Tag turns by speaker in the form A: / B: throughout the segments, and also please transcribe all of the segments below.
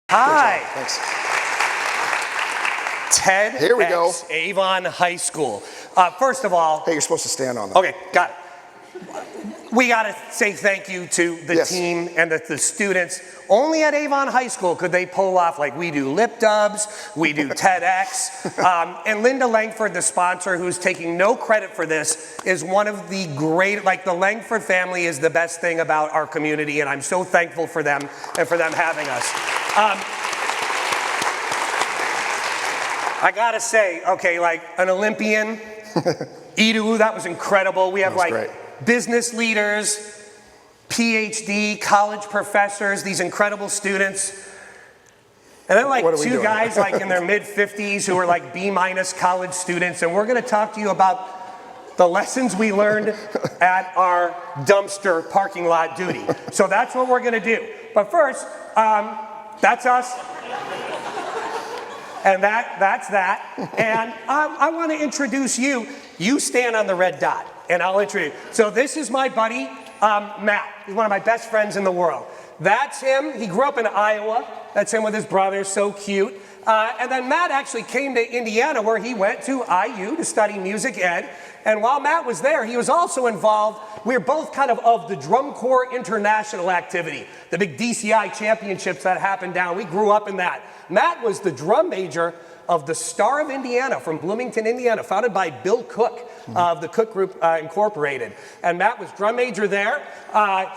A: Hi.
B: Thanks.
A: TEDxAvon
B: Here we go.
A: Avon High School. First of all,
B: Hey, you're supposed to stand on that.
A: okay, got it. We got to say thank you to the
B: Yes.
A: team and the students. Only at Avon High School could they pull off, like, we do lip dubs, we do TEDx. And Linda Langford, the sponsor, who's taking no credit for this, is one of the great, like, the Langford family is the best thing about our community, and I'm so thankful for them and for them having us. I gotta say, okay, like an Olympian, Idu, that was incredible. We have like
B: great.
A: business leaders, PhD, college professors, these incredible students. And then like two guys like in their mid-50s who are like B- college students. And we're gonna talk to you about the lessons we learned at our dumpster parking lot duty. So that's what we're gonna do. But first, that's us. And that's that. And I want to introduce you. You stand on the red dot, and I'll introduce you. So this is my buddy, Matt. He's one of my best friends in the world. That's him. He grew up in Iowa. That's him with his brother, so cute. And then Matt actually came to Indiana, where he went to IU to study music ed. And while Matt was there, he was also involved. We were both kind of the Drum Corps International activity, the big DCI championships that happened down. We grew up in that. Matt was the drum major of the Star of Indiana from Bloomington, Indiana, founded by Bill Cook of the Cook Group Incorporated. And Matt was drum major there.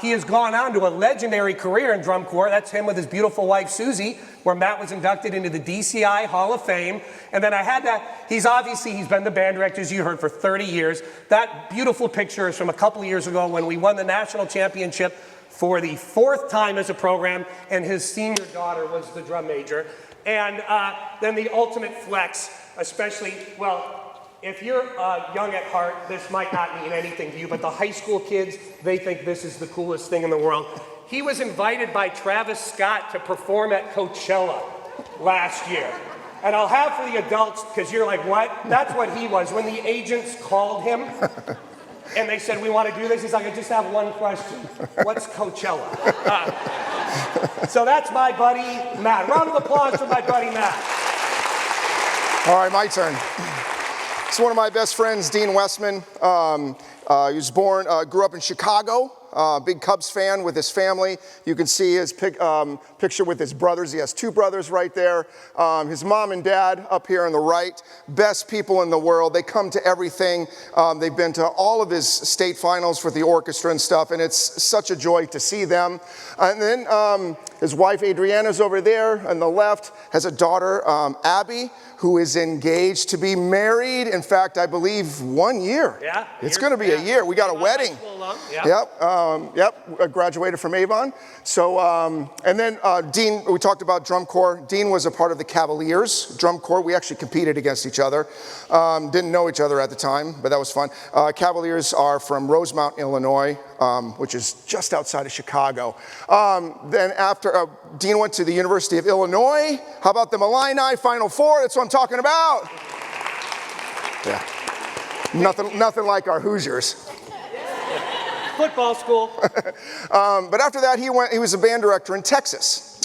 A: He has gone on to a legendary career in drum corps. That's him with his beautiful wife, Susie, where Matt was inducted into the DCI Hall of Fame. And then I had that, he's been the band director, as you heard, for 30 years. That beautiful picture is from a couple of years ago when we won the national championship for the 4th time as a program, and his senior daughter was the drum major. And then the ultimate flex, especially, well, if you're young at heart, this might not mean anything to you, but the high school kids, they think this is the coolest thing in the world. He was invited by Travis Scott to perform at Coachella last year. And I'll have for the adults, because you're like, what? That's what he was. When the agents called him, and they said, we want to do this, he's like, I just have one question. What's Coachella? So that's my buddy, Matt. Round of applause for my buddy, Matt.
B: All right, my turn. It's one of my best friends, Dean Westman. He was born, grew up in Chicago. Big Cubs fan with his family. You can see his picture with his brothers. He has 2 brothers right there. His mom and dad up here on the right. Best people in the world. They come to everything. They've been to all of his state finals for the orchestra and stuff, and it's such a joy to see them. And then his wife Adriana's over there on the left, has a daughter, Abby, who is engaged to be married. In fact, I believe 1 year. Yeah. It's going to be a year. We got a wedding. Yep, graduated from Avon. So, and then Dean, we talked about drum corps. Dean was a part of the Cavaliers drum corps. We actually competed against each other. Didn't know each other at the time, but that was fun. Cavaliers are from Rosemount, Illinois, which is just outside of Chicago. Then after, Dean went to the University of Illinois. How about the Illini Final Four? That's what I'm talking about. Yeah. Nothing like our Hoosiers.
A: Football school.
B: But after that, he was a band director in Texas.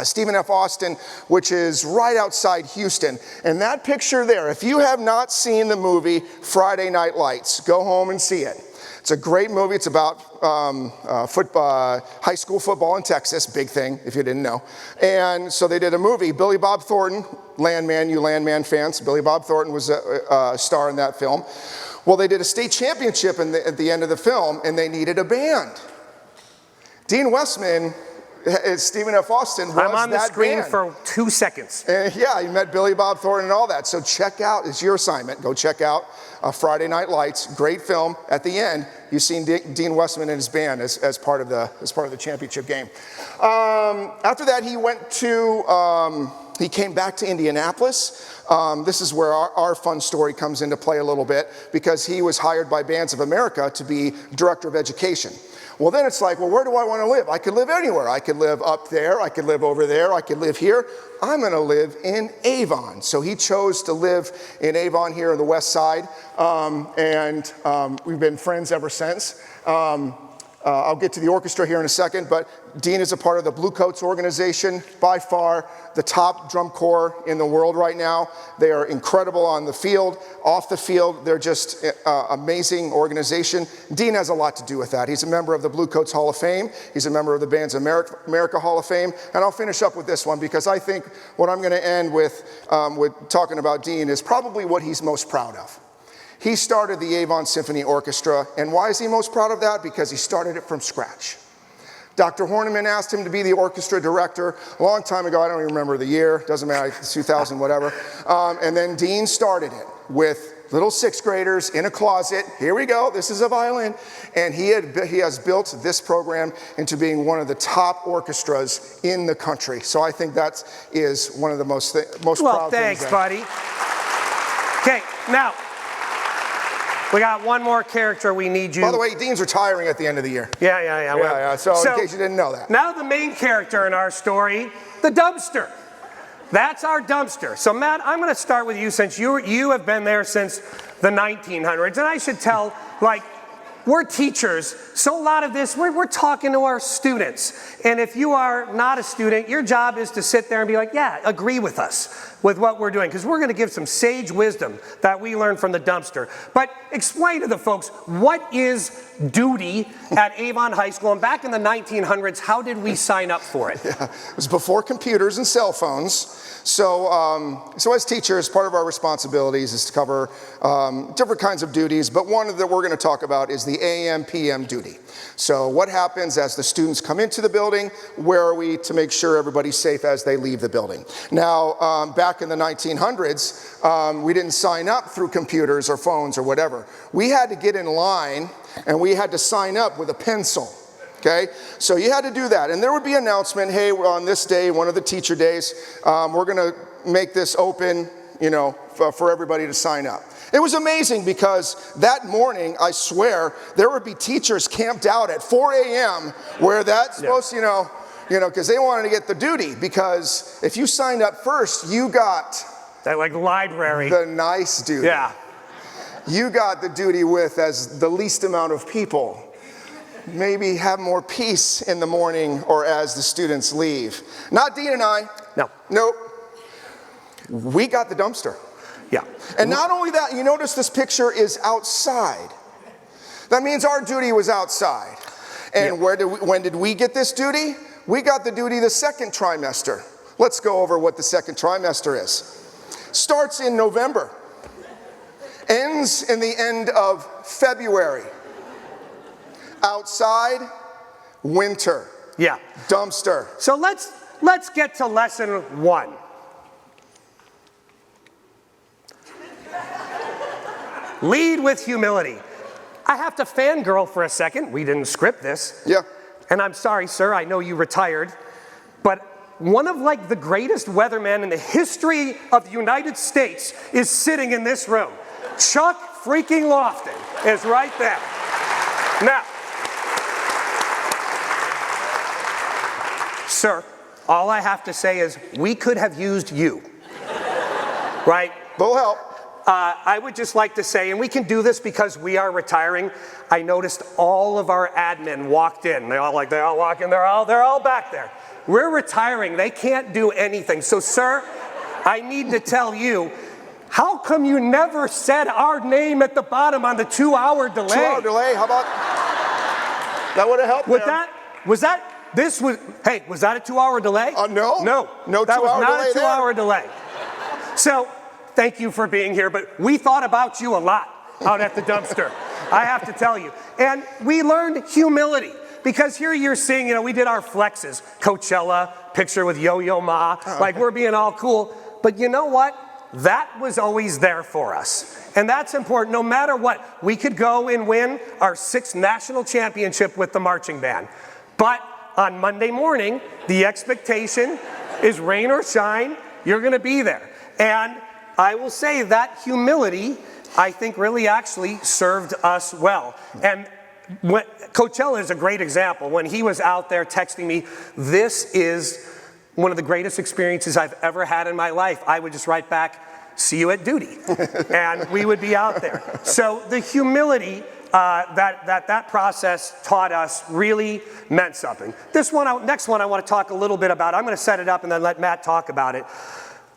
B: Stephen F. Austin, which is right outside Houston. And that picture there, if you have not seen the movie Friday Night Lights, go home and see it. It's a great movie. It's about high school football in Texas, big thing if you didn't know. And so they did a movie. Billy Bob Thornton, Landman, you Landman fans, Billy Bob Thornton was a star in that film. Well, they did a state championship at the end of the film, and they needed a band. Dean Westman, Stephen F. Austin was that band.
A: I'm on the screen for 2 seconds.
B: Yeah, you met Billy Bob Thornton and all that. So check out, it's your assignment. Go check out Friday Night Lights. Great film. At the end, you've seen Dean Westman and his band as part of the championship game. After that, he came back to Indianapolis. This is where our fun story comes into play a little bit, because he was hired by Bands of America to be director of education. Well, then it's like, well, where do I want to live? I could live anywhere. I could live up there. I could live over there. I could live here. I'm going to live in Avon. So he chose to live in Avon here on the west side. And we've been friends ever since. I'll get to the orchestra here in a second, but Dean is a part of the Bluecoats organization, by far the top drum corps in the world right now. They are incredible on the field, off the field. They're just amazing organization. Dean has a lot to do with that. He's a member of the Bluecoats Hall of Fame. He's a member of the Bands of America Hall of Fame. And I'll finish up with this one because I think what I'm going to end with talking about Dean is probably what he's most proud of. He started the Avon Symphony Orchestra, and why is he most proud of that? Because he started it from scratch. Dr. Horniman asked him to be the orchestra director a long time ago. I don't even remember the year, doesn't matter, 2000, whatever. And then Dean started it with little sixth graders in a closet. Here we go, this is a violin. And he has built this program into being one of the top orchestras in the country. So I think that is one of the most proud things.
A: Thanks, buddy. Okay, now, we got one more character we need you.
B: By the way, Dean's retiring at the end of the year.
A: Yeah.
B: So in case you didn't know that.
A: Now the main character in our story, the dumpster. That's our dumpster. So Matt, I'm going to start with you since you have been there since the 1900s. And I should tell, like, we're teachers, so a lot of this, we're talking to our students. And if you are not a student, your job is to sit there and be like, yeah, agree with us with what we're doing, because we're going to give some sage wisdom that we learned from the dumpster. But explain to the folks, what is duty at Avon High School? And back in the 1900s, how did we sign up for it?
B: Yeah, it was before computers and cell phones. So as teachers, part of our responsibilities is to cover different kinds of duties, but one that we're going to talk about is the AM/PM duty. So what happens as the students come into the building? Where are we to make sure everybody's safe as they leave the building? Now, back in the 1900s, we didn't sign up through computers or phones or whatever. We had to get in line and we had to sign up with a pencil. Okay, so you had to do that, and there would be an announcement, hey, on this day, one of the teacher days, we're gonna make this open, you know, for everybody to sign up. It was amazing because that morning, I swear, there would be teachers camped out at 4 a.m. where that's supposed to, you know, because they wanted to get the duty, because if you signed up first, you got
A: that, like, library.
B: The nice duty.
A: Yeah.
B: You got the duty with as the least amount of people. Maybe have more peace in the morning or as the students leave. Not Dean and I.
A: No.
B: Nope. We got the dumpster.
A: Yeah.
B: And not only that, you notice this picture is outside. That means our duty was outside. And when did we get this duty? We got the duty the second trimester. Let's go over what the second trimester is. Starts in November. Ends in the end of February. Outside, winter.
A: Yeah.
B: Dumpster.
A: So let's get to lesson 1. Lead with humility. I have to fangirl for a second. We didn't script this.
B: Yeah.
A: And I'm sorry, sir, I know you retired, but one of, like, the greatest weathermen in the history of the United States is sitting in this room. Chuck freaking Lofton is right there. Now, sir, all I have to say is we could have used you, right?
B: Little help.
A: I would just like to say, and we can do this because we are retiring, I noticed all of our admin walked in. They all walk in, they're all back there. We're retiring, they can't do anything. So sir, I need to tell you, how come you never said our name at the bottom on the 2-hour delay?
B: 2-hour delay, how about? That would have helped.
A: Was that was that a 2-hour delay?
B: No. No 2-hour delay.
A: That was not a 2-hour delay. So, thank you for being here, but we thought about you a lot out at the dumpster, I have to tell you. And we learned humility, because here you're seeing, we did our flexes, Coachella, picture with Yo-Yo Ma, like we're being all cool. But you know what? That was always there for us. And that's important. No matter what, we could go and win our 6th national championship with the marching band. But on Monday morning, the expectation is rain or shine, you're going to be there. And I will say that humility, I think, really actually served us well. And Coachella is a great example. When he was out there texting me, this is one of the greatest experiences I've ever had in my life, I would just write back, see you at duty. And we would be out there. So the humility, that process taught us really meant something. Next one I want to talk a little bit about. I'm going to set it up and then let Matt talk about it.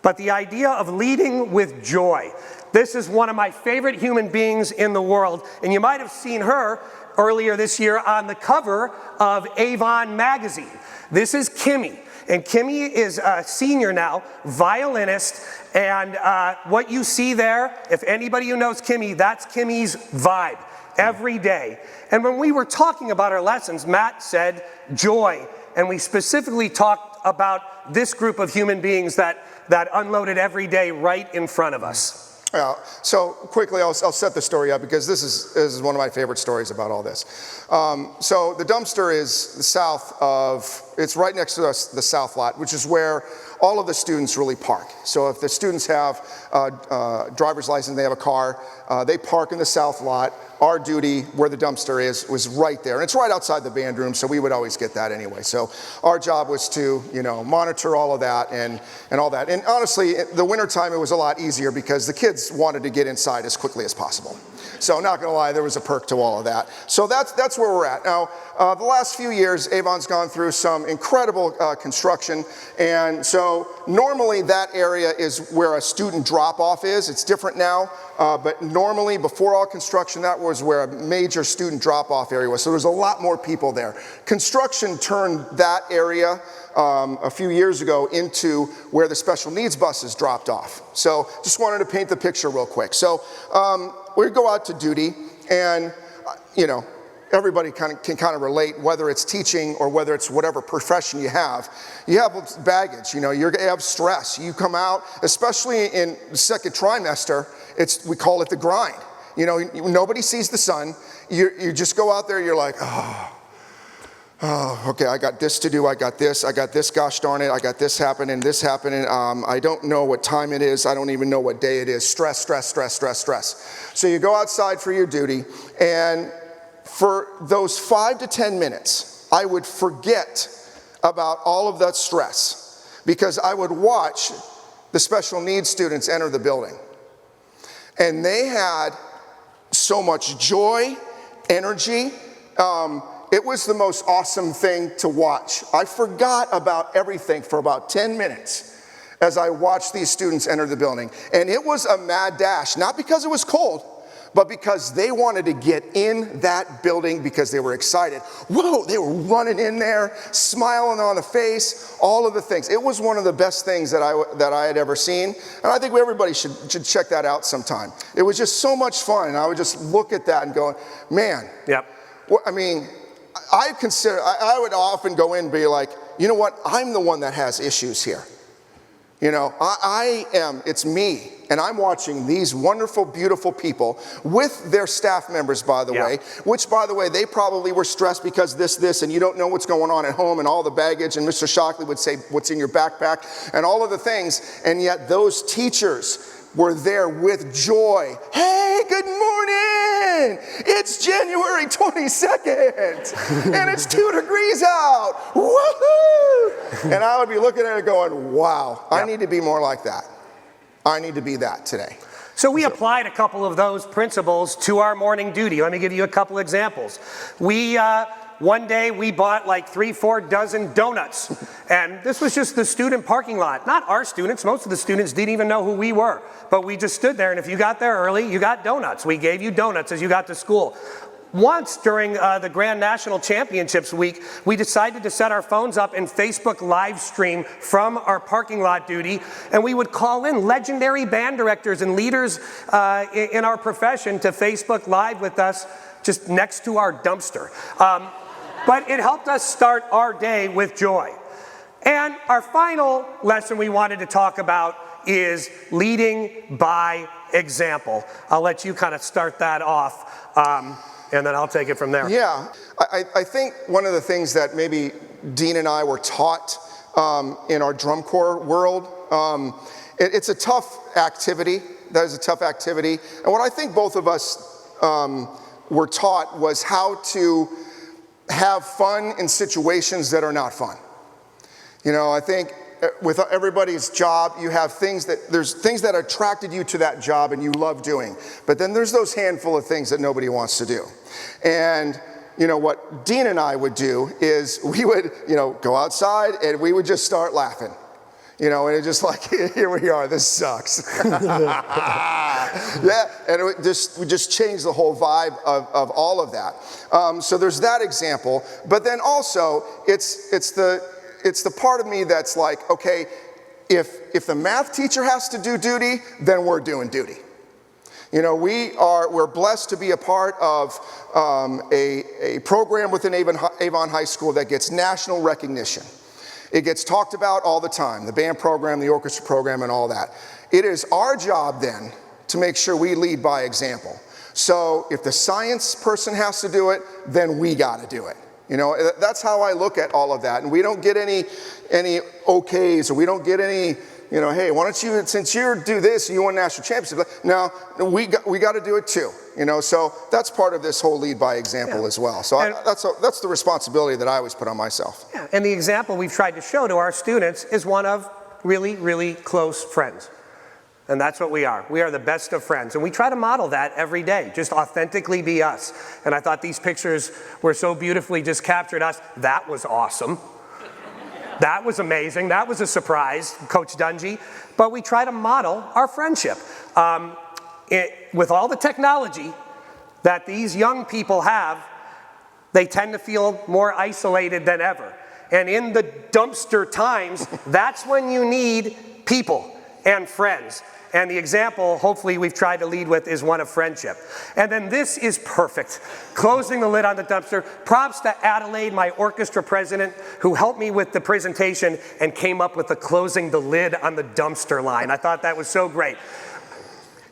A: But the idea of leading with joy. This is one of my favorite human beings in the world, and you might have seen her earlier this year on the cover of Avon magazine. This is Kimmy, and Kimmy is a senior now, violinist, and what you see there, if anybody who knows Kimmy, that's Kimmy's vibe every day. And when we were talking about our lessons, Matt said joy, and we specifically talked about this group of human beings that unloaded every day right in front of us.
B: Yeah, so quickly, I'll set the story up because this is one of my favorite stories about all this. So the dumpster is south of, it's right next to the south lot, which is where all of the students really park. So if the students have a driver's license, they have a car, they park in the south lot. Our duty, where the dumpster is, was right there. And it's right outside the band room, so we would always get that anyway. So our job was to, monitor all of that and all that. And honestly, the wintertime, it was a lot easier because the kids wanted to get inside as quickly as possible. So not gonna lie, there was a perk to all of that. So that's where we're at. Now, the last few years, Avon's gone through some incredible construction. And so normally that area is where a student drop-off is. It's different now, but normally before all construction, that was where a major student drop-off area was. So there's a lot more people there. Construction turned that area a few years ago into where the special needs buses dropped off. So just wanted to paint the picture real quick. So we go out to duty, and everybody can kind of relate, whether it's teaching or whether it's whatever profession you have baggage, you have stress. You come out, especially in the second trimester, we call it the grind. Nobody sees the sun. You just go out there, you're like, oh, okay, I got this to do, I got this, gosh darn it, I got this happening, I don't know what time it is, I don't even know what day it is, stress, stress, stress, stress, stress. So you go outside for your duty, and for those 5 to 10 minutes, I would forget about all of that stress because I would watch the special needs students enter the building. And they had so much joy, energy. It was the most awesome thing to watch. I forgot about everything for about 10 minutes as I watched these students enter the building. And it was a mad dash, not because it was cold, but because they wanted to get in that building because they were excited. Whoa, they were running in there, smiling on the face, all of the things. It was one of the best things that I had ever seen. And I think everybody should check that out sometime. It was just so much fun. And I would just look at that and go, man. Yep. I would often go in and be like, you know what? I'm the one that has issues here. It's me, and I'm watching these wonderful, beautiful people with their staff members, by the way, which, by the way, they probably were stressed because this, and you don't know what's going on at home and all the baggage, and Mr. Shockley would say, what's in your backpack, and all of the things, and yet those teachers were there with joy. Hey, good morning! It's January 22nd, and it's 2 degrees out. Woohoo! And I would be looking at it going, wow, I need to be more like that. I need to be that today.
A: So we applied a couple of those principles to our morning duty. Let me give you a couple examples. One day we bought like 3-4 dozen donuts, and this was just the student parking lot. Not our students, most of the students didn't even know who we were, but we just stood there, and if you got there early, you got donuts. We gave you donuts as you got to school. Once during the Grand National Championships week, we decided to set our phones up and Facebook live stream from our parking lot duty, and we would call in legendary band directors and leaders in our profession to Facebook Live with us just next to our dumpster. But it helped us start our day with joy. And our final lesson we wanted to talk about is leading by example. I'll let you kind of start that off, and then I'll take it from there.
B: Yeah, I think one of the things that maybe Dean and I were taught in our drum corps world, it's a tough activity. That is a tough activity. And what I think both of us were taught was how to have fun in situations that are not fun. I think with everybody's job, you have there's things that attracted you to that job and you love doing. But then there's those handful of things that nobody wants to do. And you know, what Dean and I would do is we would, you know, go outside and we would just start laughing. You know, and it's just like, here we are, this sucks. Yeah, and we just changed the whole vibe of all of that. So there's that example, but then also it's the part of me that's like, okay, if the math teacher has to do duty, then we're doing duty. You know, we're blessed to be a part of a program within Avon High School that gets national recognition. It gets talked about all the time, the band program, the orchestra program, and all that. It is our job then to make sure we lead by example. So if the science person has to do it, then we got to do it. You know, that's how I look at all of that. And we don't get any okays, or we don't get any, you know, hey, why don't you, since you do this and you won national championship, no, we got to do it too. You know, so that's part of this whole lead by example as well. So that's the responsibility that I always put on myself.
A: Yeah, and the example we've tried to show to our students is one of really, really close friends. And that's what we are. We are the best of friends. And we try to model that every day, just authentically be us. And I thought these pictures were so beautifully just captured us. That was awesome. That was amazing. That was a surprise, Coach Dungy. But we try to model our friendship. With all the technology that these young people have, they tend to feel more isolated than ever. And in the dumpster times, that's when you need people and friends. And the example, hopefully, we've tried to lead with is one of friendship. And then this is perfect. Closing the lid on the dumpster. Props to Adelaide, my orchestra president, who helped me with the presentation and came up with the closing the lid on the dumpster line. I thought that was so great.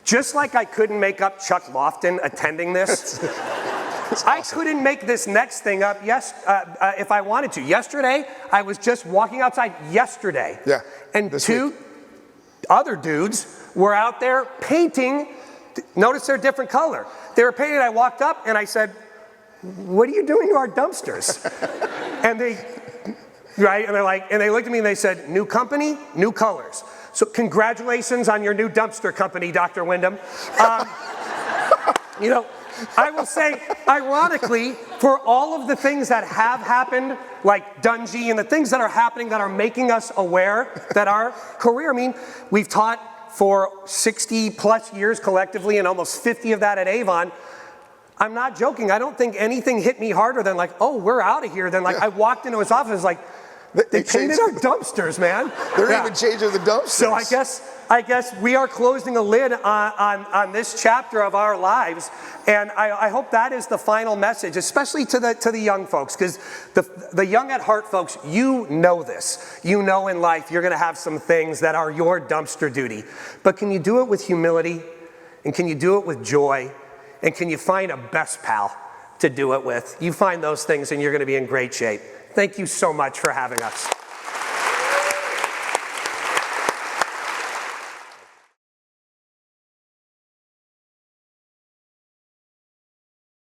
A: Just like I couldn't make up Chuck Lofton attending this, awesome. I couldn't make this next thing up if I wanted to. Yesterday, I was just walking outside yesterday. Yeah, and two other dudes were out there painting. Notice they're different color. They were painting. I walked up and I said, "What are you doing to our dumpsters?" And they looked at me and they said, "New company, new colors." So congratulations on your new dumpster company, Dr. Wyndham. You know, I will say, ironically, for all of the things that have happened, like Dungy and the things that are happening that are making us aware that our career, I mean, we've taught for 60 plus years collectively and almost 50 of that at Avon. I'm not joking. I don't think anything hit me harder than like, oh, we're out of here. Than like, I walked into his office like, they painted our dumpsters, man.
B: They're even changing the dumpsters.
A: So I guess we are closing a lid on this chapter of our lives, and I hope that is the final message, especially to the young folks, because the young at heart folks, you know this. You know in life you're going to have some things that are your dumpster duty, but can you do it with humility, and can you do it with joy, and can you find a best pal to do it with? You find those things, and you're going to be in great shape. Thank you so much for having us.